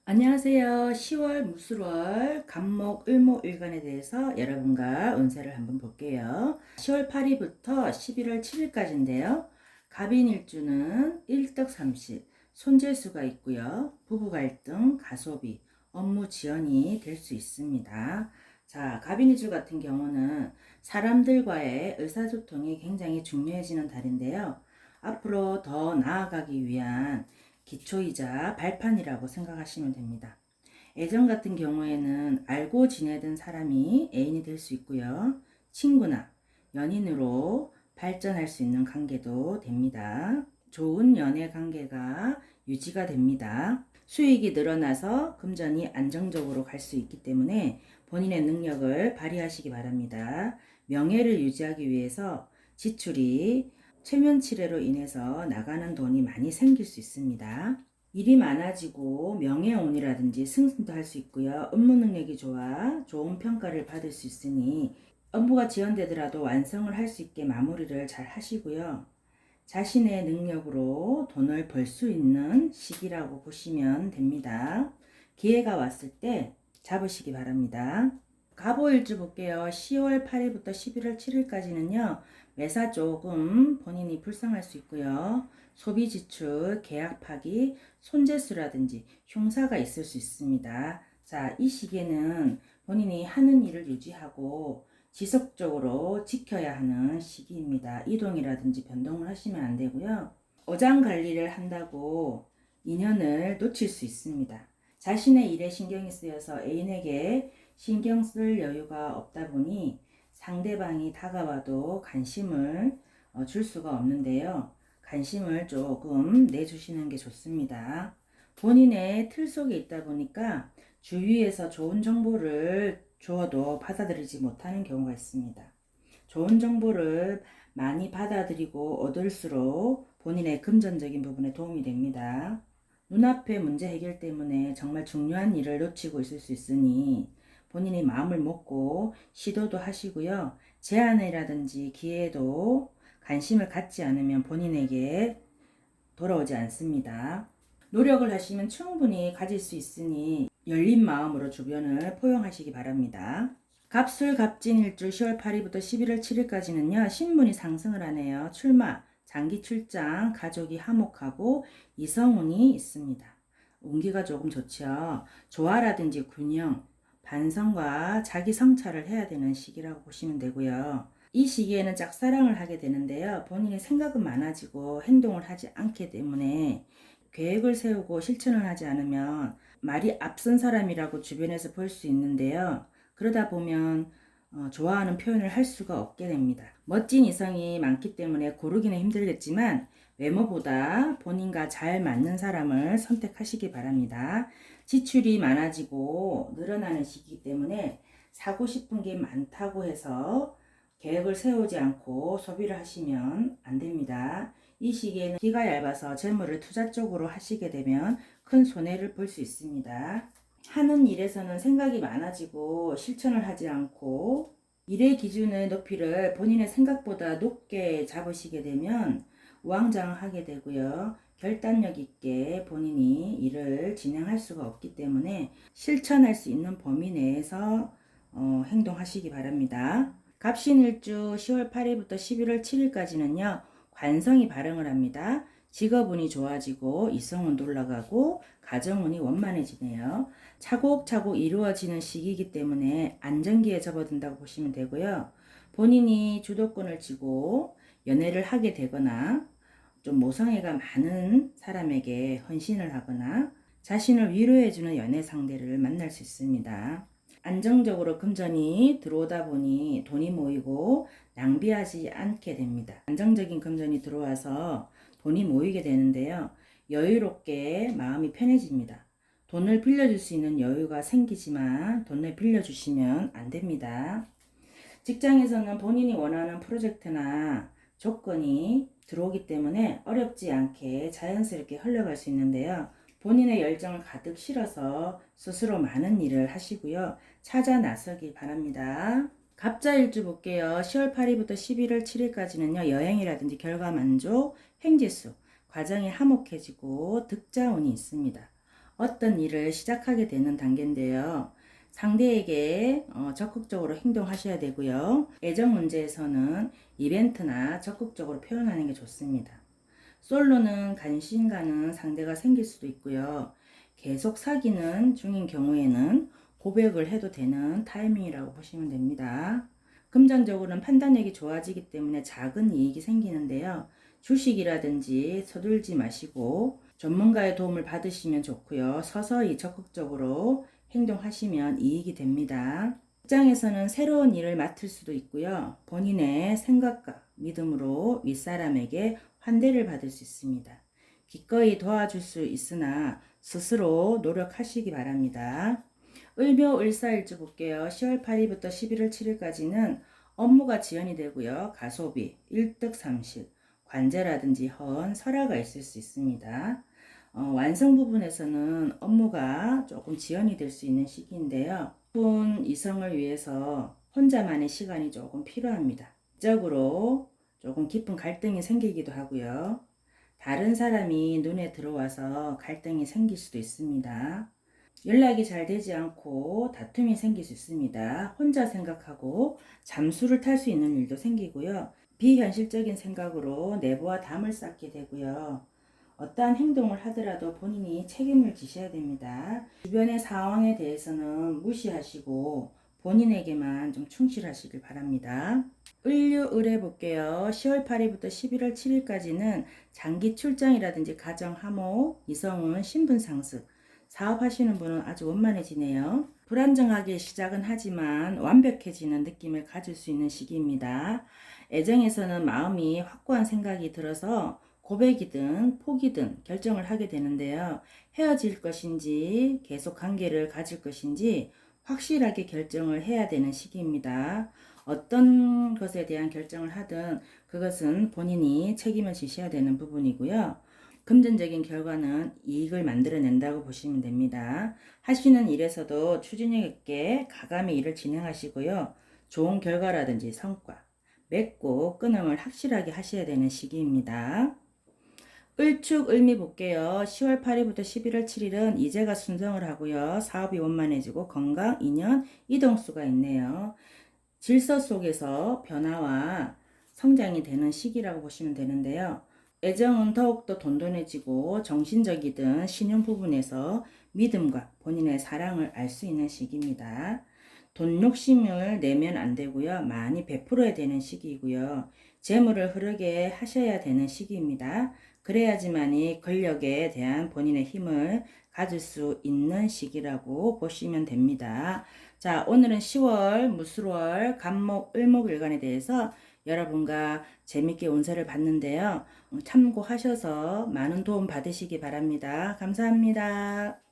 안녕하세요. 10월 무술월 간목 을목일간에 대해서 여러분과 운세를 한번 볼게요. 10월 8일부터 11월 7일까지인데요. 갑인일주는 일덕삼실, 손재수가 있고요. 부부 갈등, 가소비, 업무 지연이 될 수 있습니다. 자, 갑인일주 같은 경우는 사람들과의 의사소통이 굉장히 중요해지는 달인데요. 앞으로 더 나아가기 위한 기초이자 발판이라고 생각하시면 됩니다. 애정 같은 경우에는 알고 지내던 사람이 애인이 될 수 있고요. 친구나 연인으로 발전할 수 있는 관계도 됩니다. 좋은 연애 관계가 유지가 됩니다. 수익이 늘어나서 금전이 안정적으로 갈 수 있기 때문에 본인의 능력을 발휘하시기 바랍니다. 명예를 유지하기 위해서 지출이 체면치레로 인해서 나가는 돈이 많이 생길 수 있습니다. 일이 많아지고 명예혼이라든지 승진도 할 수 있고요. 업무 능력이 좋아 좋은 평가를 받을 수 있으니 업무가 지연되더라도 완성을 할 수 있게 마무리를 잘 하시고요. 자신의 능력으로 돈을 벌 수 있는 시기라고 보시면 됩니다. 기회가 왔을 때 잡으시기 바랍니다. 갑오일주 볼게요. 10월 8일부터 11월 7일까지는요. 매사 조금 본인이 불쌍할 수 있고요. 소비 지출, 계약 파기, 손재수라든지 흉사가 있을 수 있습니다. 자, 이 시기에는 본인이 하는 일을 유지하고 지속적으로 지켜야 하는 시기입니다. 이동이라든지 변동을 하시면 안 되고요. 어장 관리를 한다고 인연을 놓칠 수 있습니다. 자신의 일에 신경이 쓰여서 애인에게 신경 쓸 여유가 없다 보니 상대방이 다가와도 관심을 줄 수가 없는데요. 관심을 조금 내주시는 게 좋습니다. 본인의 틀 속에 있다 보니까 주위에서 좋은 정보를 주어도 받아들이지 못하는 경우가 있습니다. 좋은 정보를 많이 받아들이고 얻을수록 본인의 금전적인 부분에 도움이 됩니다. 눈앞의 문제 해결 때문에 정말 중요한 일을 놓치고 있을 수 있으니 본인이 마음을 먹고 시도도 하시고요. 제안이라든지 기회도 관심을 갖지 않으면 본인에게 돌아오지 않습니다. 노력을 하시면 충분히 가질 수 있으니 열린 마음으로 주변을 포용하시기 바랍니다. 갑술 갑진일주 10월 8일부터 11월 7일까지는요. 신분이 상승을 하네요. 출마, 장기 출장, 가족이 화목하고 이성운이 있습니다. 운기가 조금 좋죠. 조화라든지 균형, 반성과 자기 성찰을 해야 되는 시기라고 보시면 되고요. 이 시기에는 짝사랑을 하게 되는데요. 본인의 생각은 많아지고 행동을 하지 않기 때문에 계획을 세우고 실천을 하지 않으면 말이 앞선 사람이라고 주변에서 볼 수 있는데요. 그러다 보면 좋아하는 표현을 할 수가 없게 됩니다. 멋진 이성이 많기 때문에 고르기는 힘들겠지만 외모보다 본인과 잘 맞는 사람을 선택하시기 바랍니다. 지출이 많아지고 늘어나는 시기 때문에 사고 싶은 게 많다고 해서 계획을 세우지 않고 소비를 하시면 안 됩니다. 이 시기에는 기가 얇아서 재물을 투자 쪽으로 하시게 되면 큰 손해를 볼 수 있습니다. 하는 일에서는 생각이 많아지고 실천을 하지 않고 일의 기준의 높이를 본인의 생각보다 높게 잡으시게 되면 우왕좌왕하게 되고요. 결단력 있게 본인이 일을 진행할 수가 없기 때문에 실천할 수 있는 범위 내에서 행동하시기 바랍니다. 갑신일주 10월 8일부터 11월 7일까지는요. 관성이 발흥을 합니다. 직업운이 좋아지고 이성운도 올라가고 가정운이 원만해지네요. 차곡차곡 이루어지는 시기이기 때문에 안정기에 접어든다고 보시면 되고요. 본인이 주도권을 쥐고 연애를 하게 되거나 좀 모성애가 많은 사람에게 헌신을 하거나 자신을 위로해주는 연애 상대를 만날 수 있습니다. 안정적으로 금전이 들어오다 보니 돈이 모이고 낭비하지 않게 됩니다. 안정적인 금전이 들어와서 돈이 모이게 되는데요. 여유롭게 마음이 편해집니다. 돈을 빌려줄 수 있는 여유가 생기지만 돈을 빌려주시면 안 됩니다. 직장에서는 본인이 원하는 프로젝트나 조건이 들어오기 때문에 어렵지 않게 자연스럽게 흘러갈 수 있는데요. 본인의 열정을 가득 실어서 스스로 많은 일을 하시고요. 찾아 나서길 바랍니다. 갑자일주 볼게요. 10월 8일부터 11월 7일까지는요. 여행이라든지 결과만족, 횡재수, 과정이 화목해지고 득자운이 있습니다. 어떤 일을 시작하게 되는 단계인데요. 상대에게 적극적으로 행동하셔야 되고요. 애정 문제에서는 이벤트나 적극적으로 표현하는 게 좋습니다. 솔로는 관심 가는 상대가 생길 수도 있고요. 계속 사귀는 중인 경우에는 고백을 해도 되는 타이밍이라고 보시면 됩니다. 금전적으로는 판단력이 좋아지기 때문에 작은 이익이 생기는데요. 주식이라든지 서둘지 마시고 전문가의 도움을 받으시면 좋고요. 서서히 적극적으로 행동하시면 이익이 됩니다. 직장에서는 새로운 일을 맡을 수도 있고요. 본인의 생각과 믿음으로 윗사람에게 환대를 받을 수 있습니다. 기꺼이 도와줄 수 있으나 스스로 노력하시기 바랍니다. 을묘을사일주 볼게요. 10월 8일부터 11월 7일까지는 업무가 지연이 되고요. 가소비, 일득삼실, 관제라든지 헌, 설화가 있을 수 있습니다. 완성 부분에서는 업무가 조금 지연이 될 수 있는 시기인데요. 분 이성을 위해서 혼자만의 시간이 조금 필요합니다. 적으로 조금 깊은 갈등이 생기기도 하고요. 다른 사람이 눈에 들어와서 갈등이 생길 수도 있습니다. 연락이 잘 되지 않고 다툼이 생길 수 있습니다. 혼자 생각하고 잠수를 탈 수 있는 일도 생기고요. 비현실적인 생각으로 내부와 담을 쌓게 되고요. 어떠한 행동을 하더라도 본인이 책임을 지셔야 됩니다. 주변의 상황에 대해서는 무시하시고 본인에게만 좀 충실하시길 바랍니다. 을류을해 볼게요. 10월 8일부터 11월 7일까지는 장기 출장이라든지 가정 화목, 이성운, 신분 상승, 사업하시는 분은 아주 원만해지네요. 불안정하게 시작은 하지만 완벽해지는 느낌을 가질 수 있는 시기입니다. 애정에서는 마음이 확고한 생각이 들어서 고백이든 포기든 결정을 하게 되는데요. 헤어질 것인지 계속 관계를 가질 것인지 확실하게 결정을 해야 되는 시기입니다. 어떤 것에 대한 결정을 하든 그것은 본인이 책임을 지셔야 되는 부분이고요. 금전적인 결과는 이익을 만들어낸다고 보시면 됩니다. 하시는 일에서도 추진력 있게 가감히 일을 진행하시고요. 좋은 결과라든지 성과, 맺고 끊음을 확실하게 하셔야 되는 시기입니다. 을축 을미 볼게요. 10월 8일부터 11월 7일은 이재가 순정을 하고요. 사업이 원만해지고 건강, 인연, 이동수가 있네요. 질서 속에서 변화와 성장이 되는 시기라고 보시면 되는데요. 애정은 더욱더 돈돈해지고 정신적이든 신용 부분에서 믿음과 본인의 사랑을 알 수 있는 시기입니다. 돈 욕심을 내면 안 되고요. 많이 베풀어야 되는 시기이고요. 재물을 흐르게 하셔야 되는 시기입니다. 그래야지만이 권력에 대한 본인의 힘을 가질 수 있는 시기라고 보시면 됩니다. 자, 오늘은 10월 무술월 간목 을목일간에 대해서 여러분과 재밌게 운세를 봤는데요. 참고하셔서 많은 도움 받으시기 바랍니다. 감사합니다.